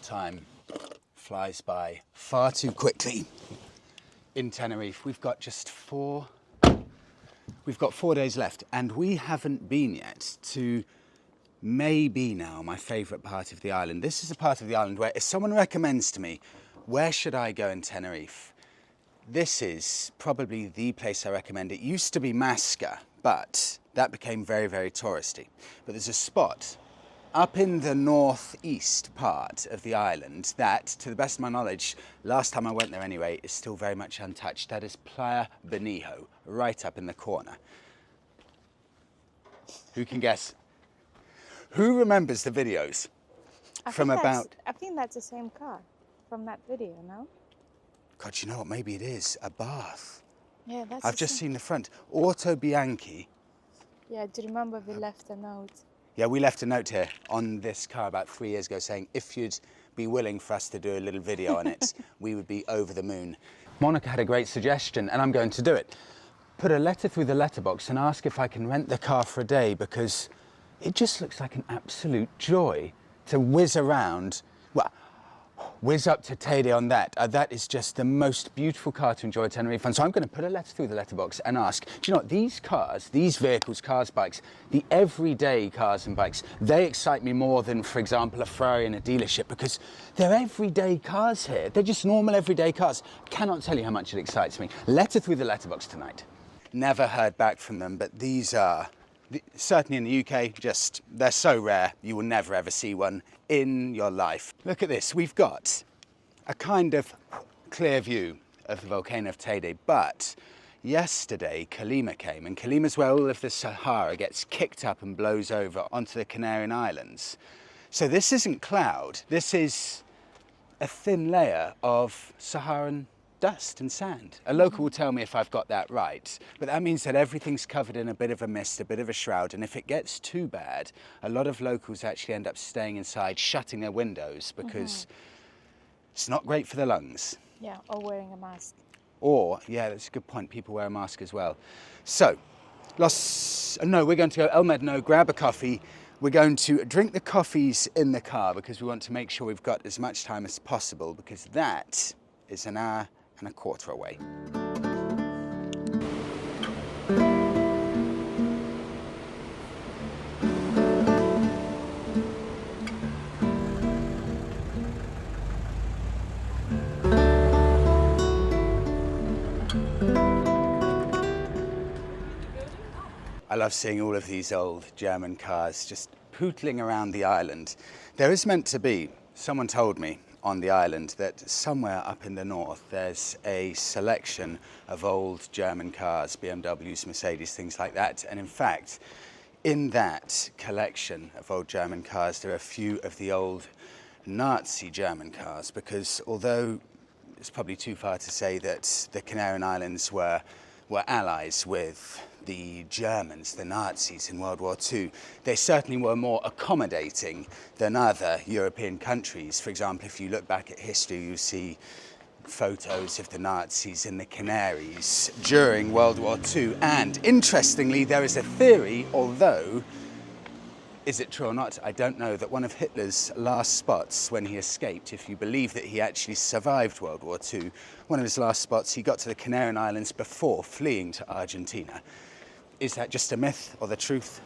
time flies by far too quickly in Tenerife. We've got 4 days left, and we haven't been yet to maybe now my favourite part of the island. This is a part of the island where if someone recommends to me, where should I go in Tenerife? This is probably the place I recommend. It used to be Masca, but that became very, very touristy. But there's a spot up in the northeast part of the island that, to the best of my knowledge, last time I went there anyway, is still very much untouched. That is Playa Benijo, right up in the corner. Who can guess? Who remembers the videos I think that's the same car from that video, no? God, you know what? Maybe it is a bath. Yeah, that's I've just seen the front. Auto Bianchi. Yeah, do you remember we left a note? Yeah, we left a note here on this car about 3 years ago saying if you'd be willing for us to do a little video on it, we would be over the moon. Monica had a great suggestion, and I'm going to do it. Put a letter through the letterbox and ask if I can rent the car for a day, because it just looks like an absolute joy to whiz around. Well, whiz up to Teide on that. That is just the most beautiful car to enjoy at Tenerife. And so I'm going to put a letter through the letterbox and ask, do you know what, these cars, these vehicles, cars, bikes, the everyday cars and bikes, they excite me more than, for example, a Ferrari in a dealership, because they're everyday cars here. They're just normal everyday cars. Cannot tell you how much it excites me. Letter through the letterbox tonight. Never heard back from them, but these are, certainly in the UK, they're so rare, you will never ever see one in your life. Look at this, we've got a kind of clear view of the volcano of Teide, but yesterday Kalima came, and Kalima's where all of the Sahara gets kicked up and blows over onto the Canary Islands. So this isn't cloud, this is a thin layer of Saharan dust and sand. A local will tell me if I've got that right, but that means that everything's covered in a bit of a mist, a bit of a shroud, and if it gets too bad, a lot of locals actually end up staying inside, shutting their windows, because it's not great for the lungs. Yeah, or wearing a mask. Or, yeah, that's a good point, people wear a mask as well. So, we're going to go El Medno, grab a coffee. We're going to drink the coffees in the car because we want to make sure we've got as much time as possible, because that is an hour and a quarter away. I love seeing all of these old German cars just pootling around the island. There is meant to be, someone told me, on the island that somewhere up in the north there's a selection of old German cars, BMWs, Mercedes, things like that. And in fact, in that collection of old German cars, there are a few of the old Nazi German cars, because although it's probably too far to say that the Canary Islands were allies with the Germans, the Nazis in World War II, they certainly were more accommodating than other European countries. For example, if you look back at history, you see photos of the Nazis in the Canaries during World War II. And interestingly, there is a theory, although, is it true or not, I don't know, that one of Hitler's last spots when he escaped, if you believe that he actually survived World War II, one of his last spots, he got to the Canary Islands before fleeing to Argentina. Is that just a myth or the truth?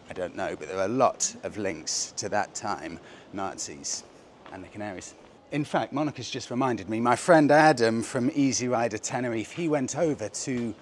I don't know, but there are a lot of links to that time, Nazis and the Canaries. In fact, Monica's just reminded me, my friend Adam from Easy Rider Tenerife, he went over to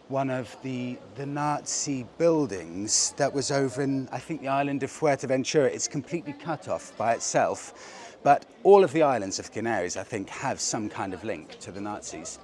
one of the Nazi buildings that was over in, I think, the island of Fuerteventura. It's completely cut off by itself, but all of the islands of the Canaries, I think, have some kind of link to the Nazis.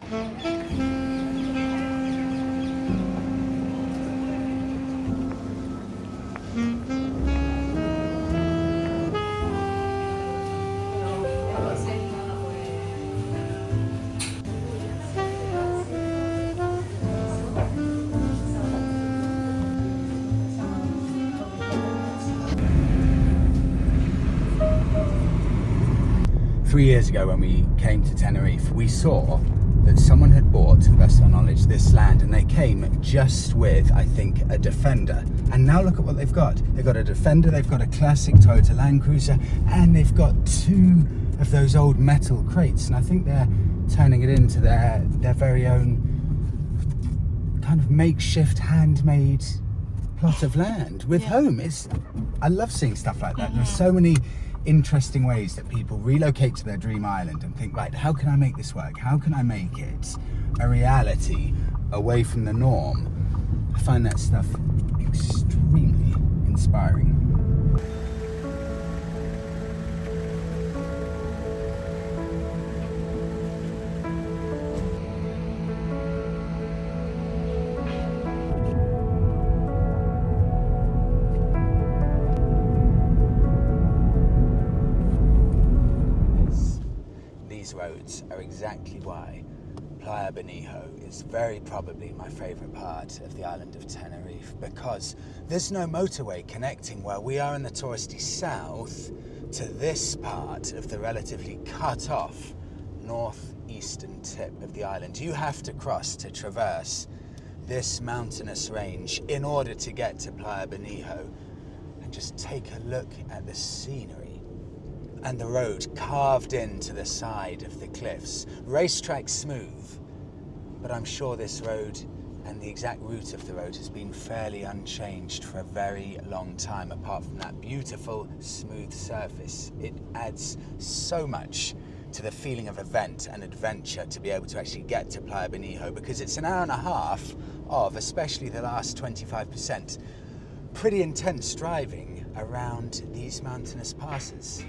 3 years ago when we came to Tenerife, we saw that someone had bought, to the best of our knowledge, this land, and they came just with, I think, a Defender. And now look at what they've got. They've got a Defender, they've got a classic Toyota Land Cruiser, and they've got two of those old metal crates, and I think they're turning it into their very own kind of makeshift handmade plot of land with home. I love seeing stuff like that. There's so many interesting ways that people relocate to their dream island and think, right, how can I make this work? How can I make it a reality away from the norm? I find that stuff extremely inspiring. These roads are exactly why Playa Benijo is very probably my favourite part of the island of Tenerife, because there's no motorway connecting where we are in the touristy south to this part of the relatively cut off northeastern tip of the island. You have to cross to traverse this mountainous range in order to get to Playa Benijo, and just take a look at the scenery. And the road carved into the side of the cliffs. Racetrack smooth, but I'm sure this road and the exact route of the road has been fairly unchanged for a very long time, apart from that beautiful smooth surface. It adds so much to the feeling of event and adventure to be able to actually get to Playa Benijo, because it's an hour and a half of, especially the last 25%, pretty intense driving around these mountainous passes.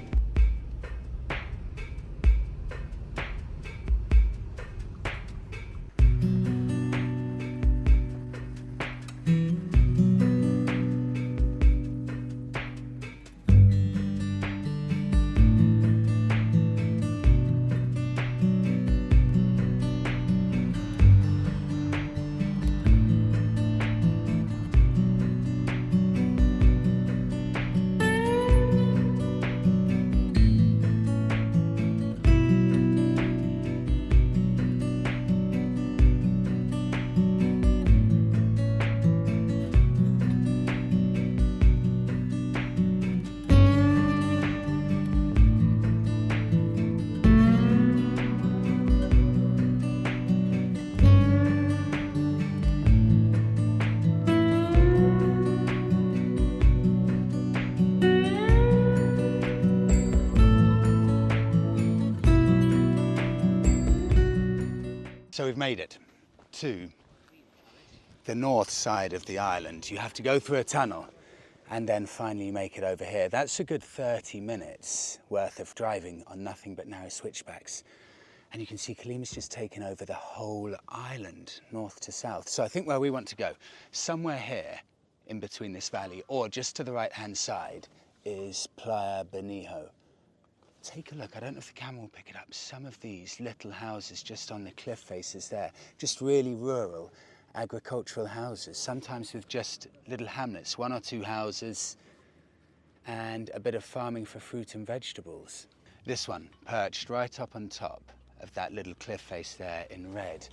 So we've made it to the north side of the island. You have to go through a tunnel and then finally make it over here. That's a good 30 minutes worth of driving on nothing but narrow switchbacks. And you can see Kalima's just taken over the whole island, north to south. So I think where we want to go, somewhere here in between this valley, or just to the right-hand side, is Playa Benijo. Take a look, I don't know if the camera will pick it up, some of these little houses just on the cliff faces there, just really rural agricultural houses, sometimes with just little hamlets, 1 or 2 houses and a bit of farming for fruit and vegetables. This one perched right up on top of that little cliff face there in red.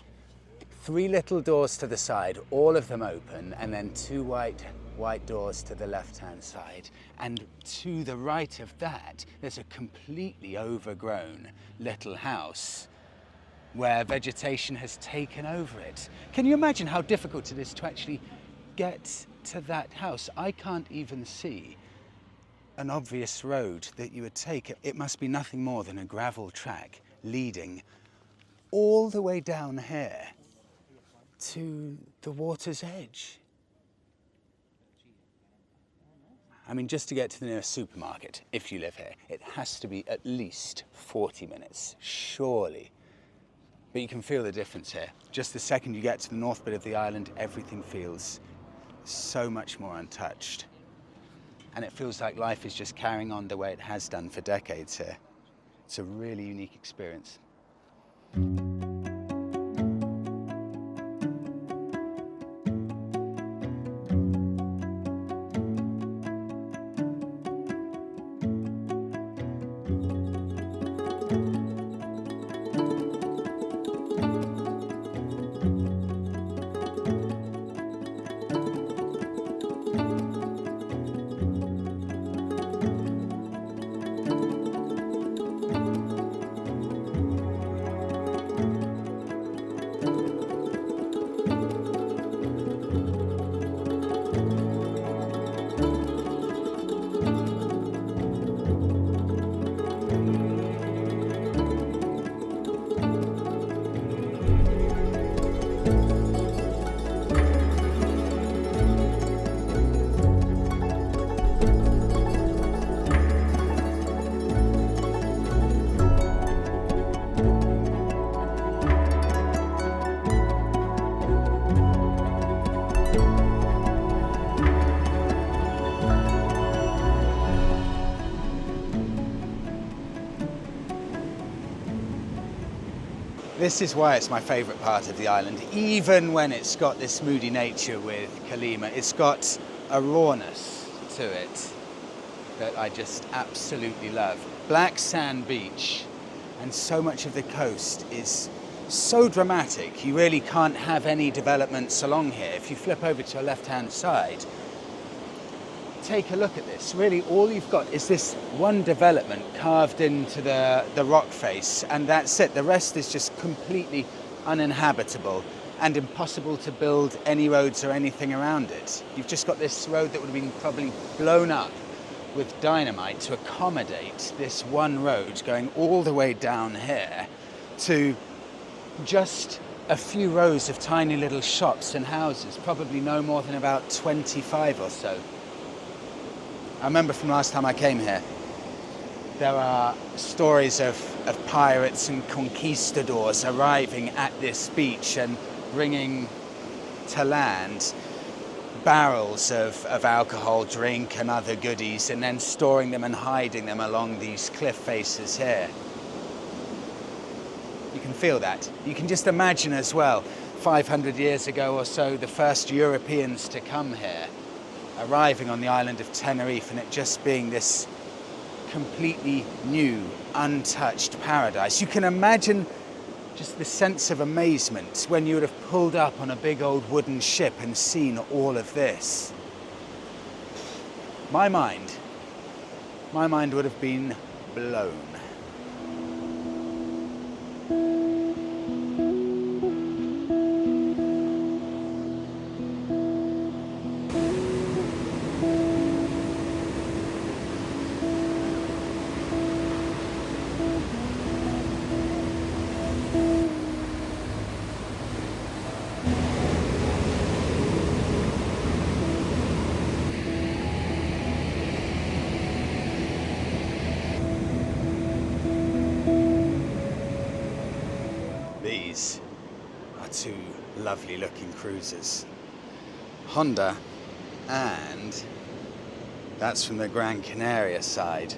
3 little doors to the side, all of them open, and then 2 white doors to the left-hand side. And to the right of that, there's a completely overgrown little house where vegetation has taken over it. Can you imagine how difficult it is to actually get to that house? I can't even see an obvious road that you would take. It must be nothing more than a gravel track leading all the way down here to the water's edge. I mean, just to get to the nearest supermarket, if you live here, it has to be at least 40 minutes, surely. But you can feel the difference here. Just the second you get to the north bit of the island, everything feels so much more untouched. And it feels like life is just carrying on the way it has done for decades here. It's a really unique experience. This is why it's my favourite part of the island, even when it's got this moody nature with Kalima. It's got a rawness to it that I just absolutely love. Black sand beach, and so much of the coast is so dramatic. You really can't have any developments along here. If you flip over to your left-hand side, take a look at this. Really, all you've got is this one development carved into the rock face, and that's it. The rest is just completely uninhabitable and impossible to build any roads or anything around it. You've just got this road that would have been probably blown up with dynamite to accommodate this one road going all the way down here to just a few rows of tiny little shops and houses, probably no more than about 25 or so. I remember from last time I came here, there are stories of pirates and conquistadors arriving at this beach and bringing to land barrels of alcohol, drink and other goodies, and then storing them and hiding them along these cliff faces here. You can feel that. You can just imagine as well, 500 years ago or so, the first Europeans to come here, arriving on the island of Tenerife, and it just being this completely new, untouched paradise. You can imagine just the sense of amazement when you would have pulled up on a big old wooden ship and seen all of this. My mind would have been blown. These are two lovely looking cruisers. Honda, and that's from the Gran Canaria side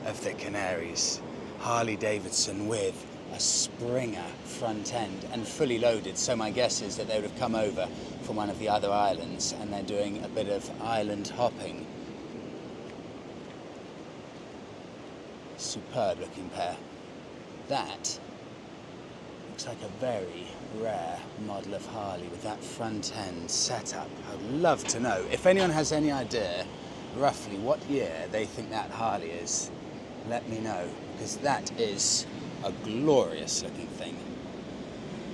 of the Canaries. Harley Davidson with a Springer front end and fully loaded, so my guess is that they would have come over from one of the other islands and they're doing a bit of island hopping. Superb looking pair. That looks like a very rare model of Harley with that front end setup. I'd love to know if anyone has any idea roughly what year they think that Harley is. Let me know, because that is a glorious looking thing.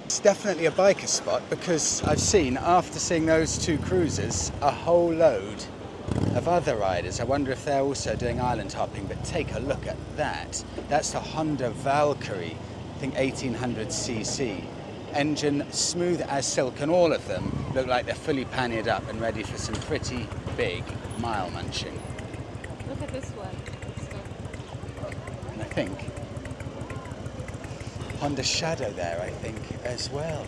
It's definitely a biker spot, because I've seen, after seeing those two cruisers, a whole load of other riders. I wonder if they're also doing island hopping, but take a look at that. That's the Honda Valkyrie, I think 1800cc. Engine smooth as silk, and all of them look like they're fully pannied up and ready for some pretty big mile munching. Look at this one. And I think Honda Shadow there, I think, as well.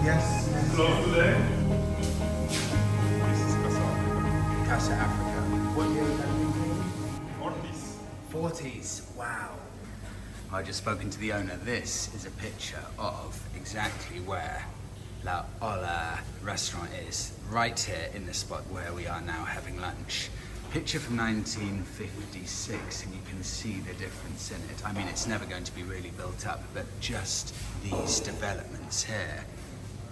Yes. Close today. This is Casa Africa. What year is that being 40s. 40s. Wow. I've just spoken to the owner. This is a picture of exactly where La Ola restaurant is. Right here in the spot where we are now having lunch. Picture from 1956, and you can see the difference in it. I mean, it's never going to be really built up, but just these developments here,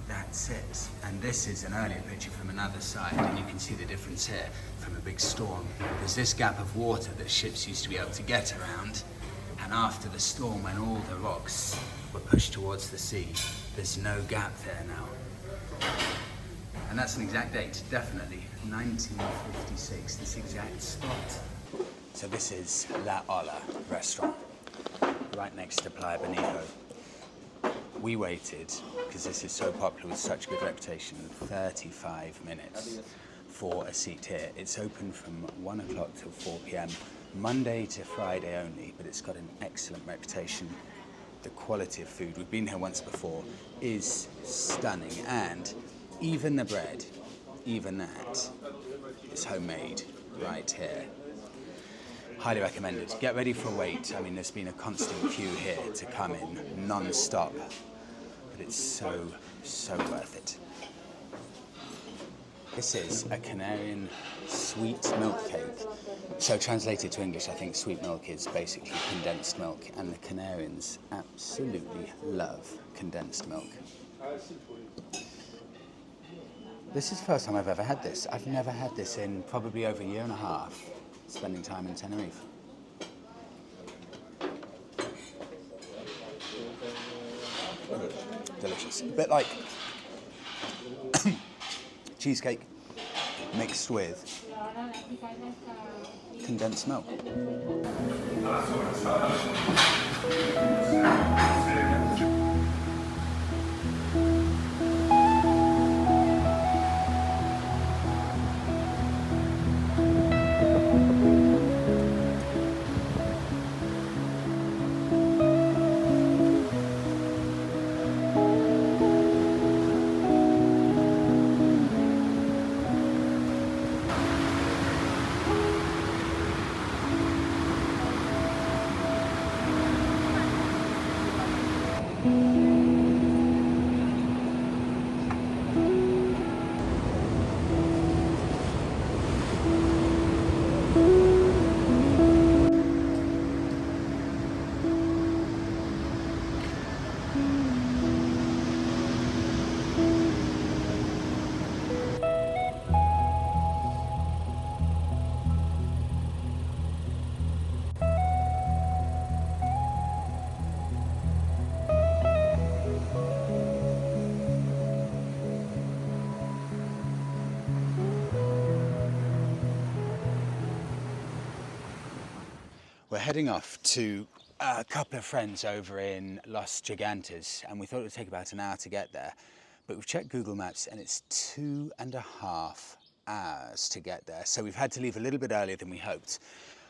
that's it. And this is an earlier picture from another side, and you can see the difference here from a big storm. There's this gap of water that ships used to be able to get around, and after the storm, when all the rocks were pushed towards the sea, there's no gap there now. And that's an exact date, definitely. 1956, this exact spot. So this is La Ola restaurant, right next to Playa Benijo. We waited, because this is so popular with such good reputation, 35 minutes for a seat here. It's open from 1 o'clock till 4 p.m, Monday to Friday only, but it's got an excellent reputation. The quality of food, we've been here once before, is stunning, and even the bread, even that, is homemade right here. Highly recommended. Get ready for a wait. I mean, there's been a constant queue here to come in, non-stop, but it's so, so worth it. This is a Canarian sweet milk cake. So translated to English, I think sweet milk is basically condensed milk, and the Canarians absolutely love condensed milk. This is the first time I've ever had this. I've never had this in probably over a year and a half, spending time in Tenerife. Delicious. A bit like cheesecake mixed with condensed milk. We're heading off to a couple of friends over in Los Gigantes, and we thought it would take about an hour to get there, but we've checked Google Maps and it's 2.5 hours to get there. So we've had to leave a little bit earlier than we hoped.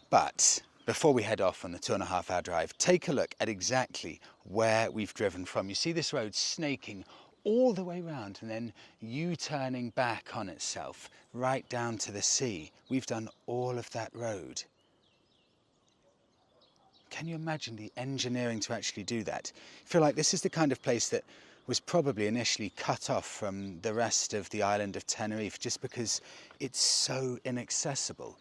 But before we head off on the 2.5 hour drive, take a look at exactly where we've driven from. You see this road snaking all the way round and then U-turning back on itself right down to the sea. We've done all of that road. Can you imagine the engineering to actually do that? I feel like this is the kind of place that was probably initially cut off from the rest of the island of Tenerife just because it's so inaccessible.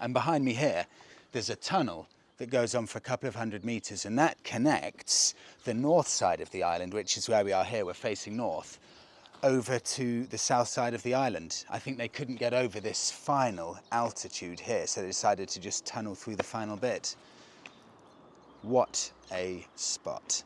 And behind me here, there's a tunnel that goes on for a couple of 100 meters, and that connects the north side of the island, which is where we are here, we're facing north, over to the south side of the island. I think they couldn't get over this final altitude here, so they decided to just tunnel through the final bit. What a spot.